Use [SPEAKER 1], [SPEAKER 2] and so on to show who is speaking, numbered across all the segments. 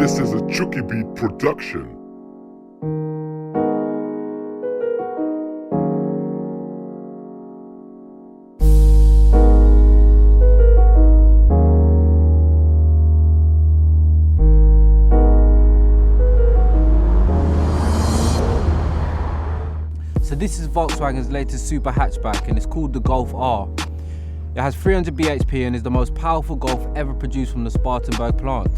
[SPEAKER 1] This is a Chucky Beat production.
[SPEAKER 2] So this is Volkswagen's latest super hatchback and it's called the Golf R. It has 300 bhp and is the most powerful Golf ever produced from the Spartanburg plant.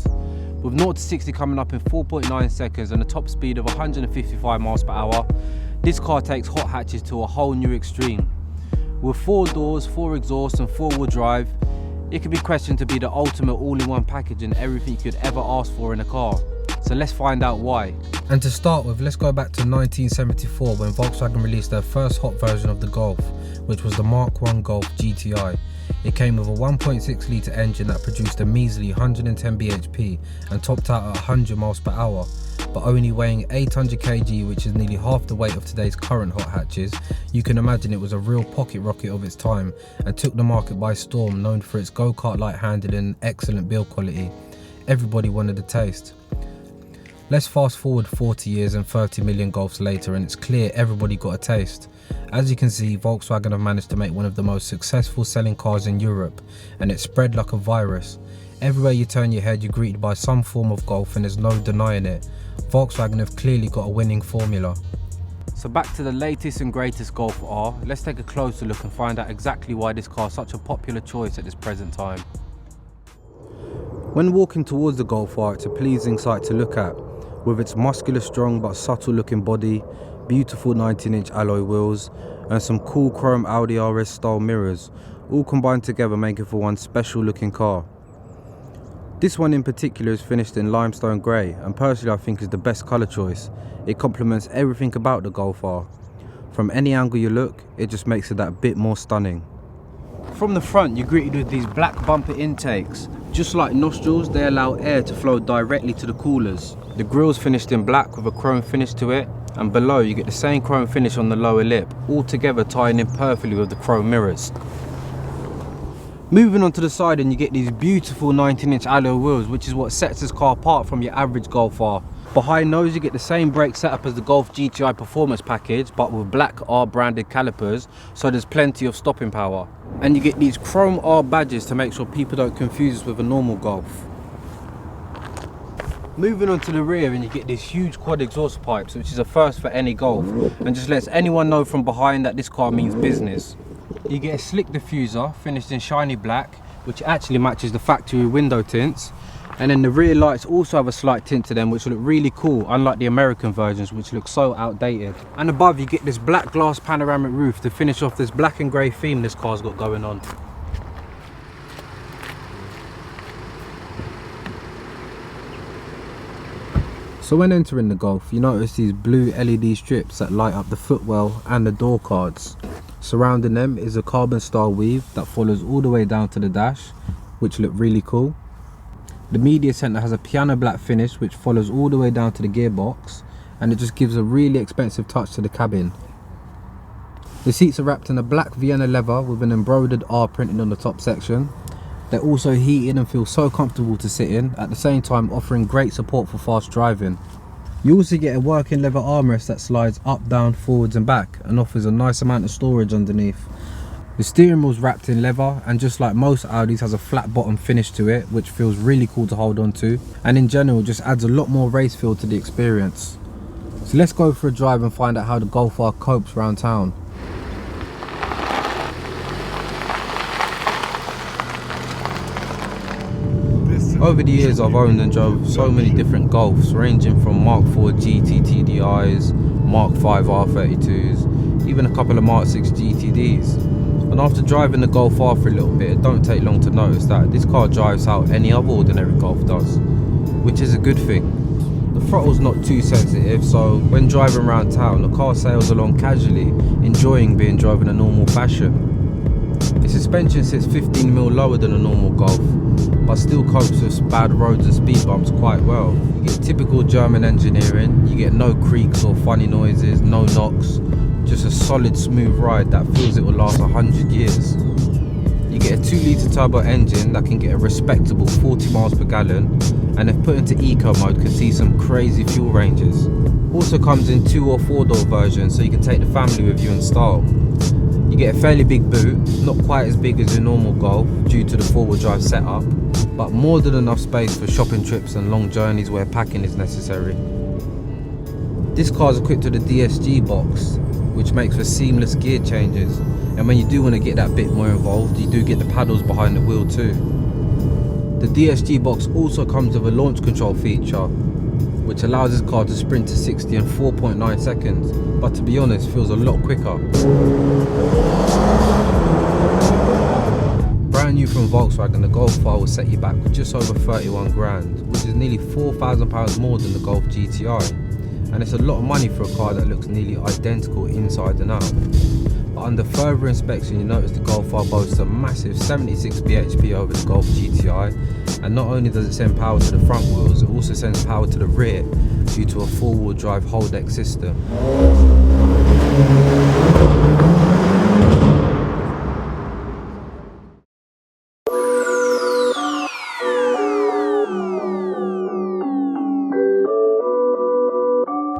[SPEAKER 2] With 0 to 60 coming up in 4.9 seconds and a top speed of 155 miles per hour, this car takes hot hatches to a whole new extreme. With 4 doors, 4 exhausts and 4-wheel drive, it can be questioned to be the ultimate all-in-one package and everything you could ever ask for in a car. So let's find out why. And to start with, let's go back to 1974 when Volkswagen released their first hot version of the Golf, which was the Mark I Golf GTI. It came with a 1.6 litre engine that produced a measly 110 bhp and topped out at 100 miles per hour, but only weighing 800 kg, which is nearly half the weight of today's current hot hatches. You can imagine it was a real pocket rocket of its time and took the market by storm, known for its go-kart-like handling and excellent build quality. Everybody wanted a taste. Let's fast forward 40 years and 30 million Golfs later and it's clear everybody got a taste. As you can see, Volkswagen have managed to make one of the most successful selling cars in Europe, and it spread like a virus. Everywhere you turn your head you're greeted by some form of Golf and there's no denying it. Volkswagen have clearly got a winning formula. So back to the latest and greatest Golf R, let's take a closer look and find out exactly why this car is such a popular choice at this present time. When walking towards the Golf R, it's a pleasing sight to look at. With its muscular, strong but subtle looking body, beautiful 19-inch alloy wheels and some cool chrome Audi RS style mirrors, all combined together making for one special looking car. This one in particular is finished in limestone grey and personally I think is the best colour choice. It complements everything about the Golf R. From any angle you look, it just makes it that bit more stunning. From the front you're greeted with these black bumper intakes. Just like nostrils, they allow air to flow directly to the coolers. The grille's finished in black with a chrome finish to it, and below you get the same chrome finish on the lower lip, all together tying in perfectly with the chrome mirrors. Moving on to the side and you get these beautiful 19-inch alloy wheels, which is what sets this car apart from your average Golf R. Behind those you get the same brake setup as the Golf GTI performance package, but with black R branded calipers, so there's plenty of stopping power. And you get these chrome R badges to make sure people don't confuse us with a normal Golf. Moving on to the rear and you get these huge quad exhaust pipes, which is a first for any Golf and just lets anyone know from behind that this car means business. You get a slick diffuser finished in shiny black, which actually matches the factory window tints. And then the rear lights also have a slight tint to them, which look really cool, unlike the American versions, which look so outdated. And above you get this black glass panoramic roof to finish off this black and grey theme this car's got going on. So when entering the Golf, you notice these blue LED strips that light up the footwell and the door cards. Surrounding them is a carbon style weave that follows all the way down to the dash, which look really cool. The media center has a piano black finish which follows all the way down to the gearbox, and it just gives a really expensive touch to the cabin. The seats are wrapped in a black Vienna leather with an embroidered R printed on the top section. They're also heated and feel so comfortable to sit in, at the same time offering great support for fast driving. You also get a working leather armrest that slides up, down, forwards and back and offers a nice amount of storage underneath. The steering wheel's wrapped in leather and just like most Audis has a flat bottom finish to it, which feels really cool to hold on to, and in general just adds a lot more race feel to the experience. So let's go for a drive and find out how the Golf R copes around town. Over the years I've owned and drove so many different Golfs, ranging from Mark IV GT TDIs, Mark V R32s, even a couple of Mark VI GTDs. And after driving the Golf R for a little bit, it don't take long to notice that this car drives how any other ordinary Golf does, which is a good thing. The throttle's not too sensitive, so when driving around town, the car sails along casually, enjoying being driven in a normal fashion. The suspension sits 15mm lower than a normal Golf, but still copes with bad roads and speed bumps quite well. You get typical German engineering, you get no creaks or funny noises, no knocks, just a solid smooth ride that feels it will last 100 years. You get a 2 litre turbo engine that can get a respectable 40 miles per gallon and if put into eco mode can see some crazy fuel ranges. Also comes in 2 or 4 door versions, so you can take the family with you in style. You get a fairly big boot, not quite as big as your normal Golf due to the 4-wheel drive setup, but more than enough space for shopping trips and long journeys where packing is necessary. This car is equipped with a DSG box, which makes for seamless gear changes, and when you do want to get that bit more involved, you do get the paddles behind the wheel too. The DSG box also comes with a launch control feature, which allows this car to sprint to 60 in 4.9 seconds, but to be honest, feels a lot quicker. Brand new from Volkswagen, the Golf R will set you back with just over 31 grand, which is nearly £4,000 more than the Golf GTI, and it's a lot of money for a car that looks nearly identical inside and out. But under further inspection, you notice the Golf R boasts a massive 76 bhp over the Golf GTI, and not only does it send power to the front wheels, it also sends power to the rear due to a 4-wheel drive whole deck system.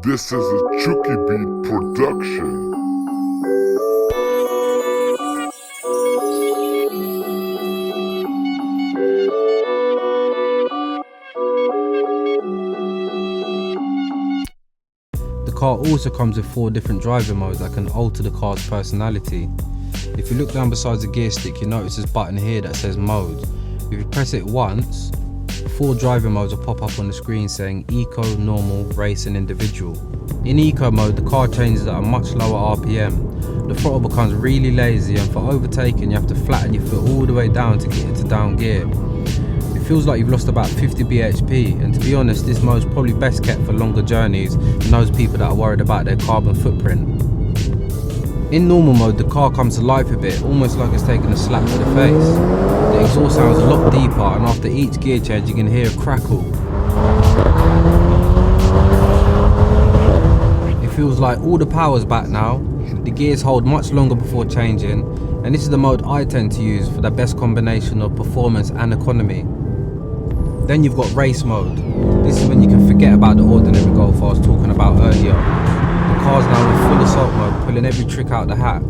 [SPEAKER 1] This is a Chucky Beat production.
[SPEAKER 2] The car also comes with 4 different driving modes that can alter the car's personality. If you look down beside the gear stick, you notice this button here that says mode. If you press it once, 4 driving modes will pop up on the screen saying Eco, Normal, Race and Individual. In Eco mode, the car changes at a much lower RPM. The throttle becomes really lazy, and for overtaking you have to flatten your foot all the way down to get into down gear. It feels like you've lost about 50 bhp, and to be honest, this mode is probably best kept for longer journeys and those people that are worried about their carbon footprint. In normal mode, the car comes to life a bit, almost like it's taking a slap to the face. The exhaust sounds a lot deeper, and after each gear change you can hear a crackle. It feels like all the power's back now, the gears hold much longer before changing, and this is the mode I tend to use for the best combination of performance and economy. Then you've got race mode. This is when you can forget about the ordinary Golf I was talking about earlier. The car's now in full assault mode, pulling every trick out the hat.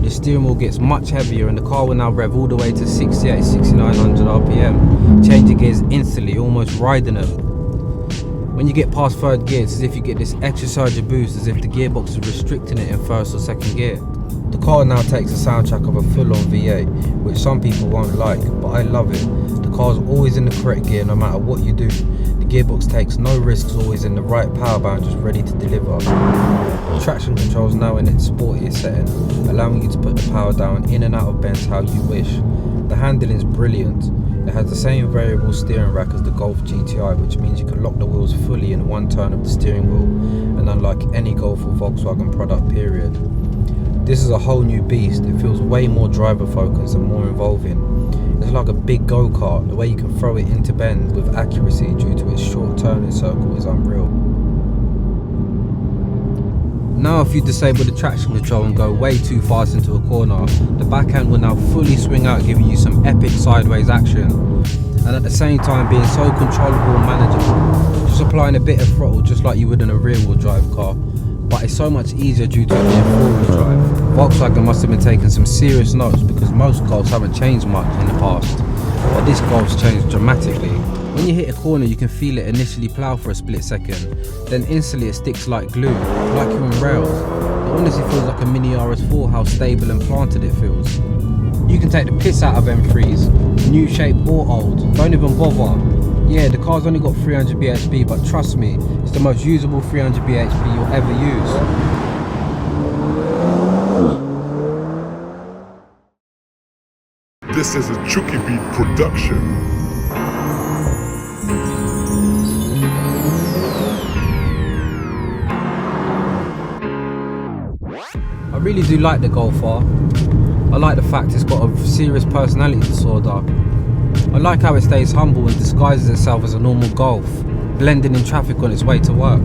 [SPEAKER 2] The steering wheel gets much heavier and the car will now rev all the way to 68-6900 RPM, changing gears instantly, almost riding them. When you get past 3rd gear, it's as if you get this extra surge of boost, as if the gearbox is restricting it in 1st or 2nd gear. The car now takes a soundtrack of a full-on V8, which some people won't like, but I love it. The car's always in the correct gear no matter what you do. The gearbox takes no risks, always in the right power band, just ready to deliver. The traction control is now in its sportiest setting, allowing you to put the power down in and out of bends how you wish. The handling is brilliant. It has the same variable steering rack as the Golf GTI, which means you can lock the wheels fully in one turn of the steering wheel, and unlike any Golf or Volkswagen product period. This is a whole new beast. It feels way more driver focused and more involving. It's like a big go-kart. The way you can throw it into bends with accuracy due to its short turning circle is unreal. Now if you disable the traction control and go way too fast into a corner, the backhand will now fully swing out, giving you some epic sideways action, and at the same time being so controllable and manageable, just applying a bit of throttle just like you would in a rear wheel drive car, but it's so much easier due to it being 4-wheel drive. Volkswagen must have been taking some serious notes, because most Golfs haven't changed much in the past, but this Golf's changed dramatically. When you hit a corner you can feel it initially plough for a split second, then instantly it sticks like glue, like you're on rails. It honestly feels like a mini RS4 how stable and planted it feels. You can take the piss out of M3s, new shape or old, don't even bother. Yeah, the car's only got 300 bhp, but trust me, it's the most usable 300 bhp you'll ever use.
[SPEAKER 1] This is a Chucky Beat production.
[SPEAKER 2] I really do like the Golf R. I like the fact it's got a serious personality disorder. I like how it stays humble and disguises itself as a normal Golf, blending in traffic on its way to work.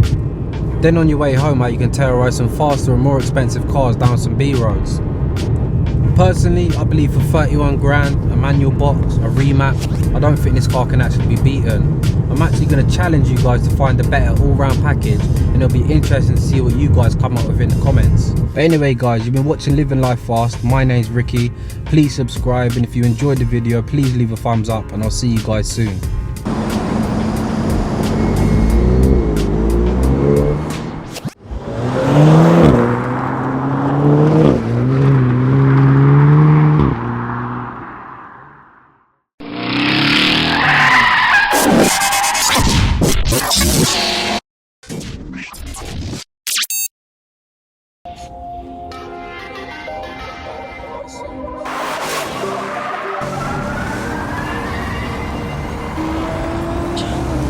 [SPEAKER 2] Then on your way home, how you can terrorise some faster and more expensive cars down some B roads. Personally, I believe for 31 grand, a manual box, a remap, I don't think this car can actually be beaten. I'm actually going to challenge you guys to find a better all-round package, and it'll be interesting to see what you guys come up with in the comments. But anyway guys, you've been watching Living Life Fast. My name's Ricky. Please subscribe, and if you enjoyed the video, please leave a thumbs up, and I'll see you guys soon.